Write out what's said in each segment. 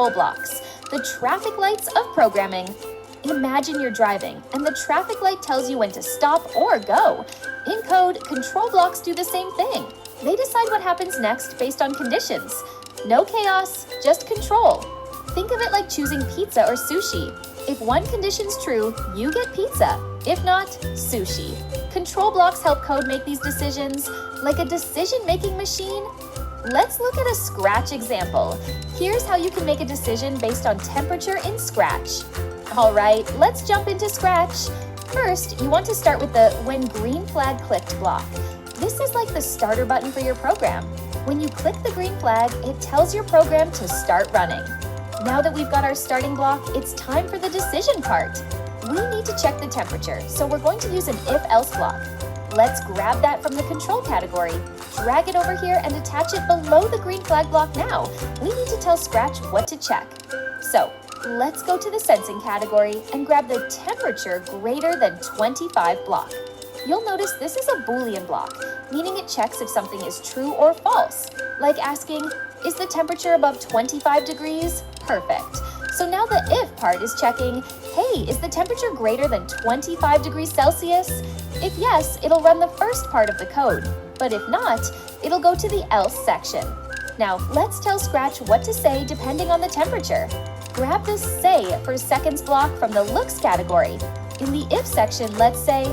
control blocks, the traffic lights of programming. Imagine you're driving, and the traffic light tells you when to stop or go. In code, control blocks do the same thing. They decide what happens next based on conditions. No chaos, just control. Think of it like choosing pizza or sushi. If one condition's true, you get pizza. If not, sushi. Control blocks help code make these decisions like a decision-making machine. Let's look at a Scratch example. Here's how you can make a decision based on temperature in Scratch. All right, let's jump into Scratch. First, you want to start with the when green flag clicked block. This is like the starter button for your program. When you click the green flag, it tells your program to start running. Now that we've got our starting block, it's time for the decision part. We need to check the temperature, so we're going to use an if-else block. Let's grab that from the control category, drag it over here, and attach it below the green flag block now. We need to tell Scratch what to check. So, let's go to the sensing category and grab the temperature greater than 25 block. You'll notice this is a Boolean block, meaning it checks if something is true or false, like asking, is the temperature above 25 degrees? Perfect. So now the if part is checking, hey, is the temperature greater than 25 degrees Celsius? If yes, it'll run the first part of the code, but if not, it'll go to the else section. Now, let's tell Scratch what to say depending on the temperature. Grab the say for seconds block from the looks category. In the if section, let's say,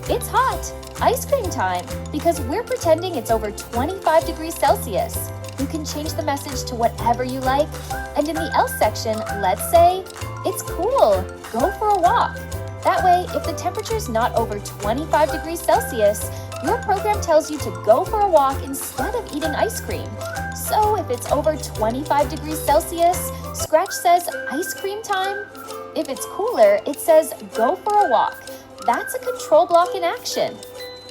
it's hot, ice cream time, because we're pretending it's over 25 degrees Celsius. You can change the message to whatever you like. And in the else section, let's say, it's cool, go for a walk. That way, if the temperature's not over 25 degrees Celsius, your program tells you to go for a walk instead of eating ice cream. So if it's over 25 degrees Celsius, Scratch says ice cream time. If it's cooler, it says go for a walk. That's a control block in action.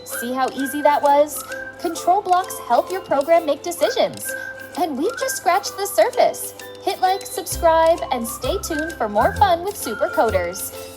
See how easy that was? Control blocks help your program make decisions. And we've just scratched the surface. Hit like, subscribe, and stay tuned for more fun with Super Coders.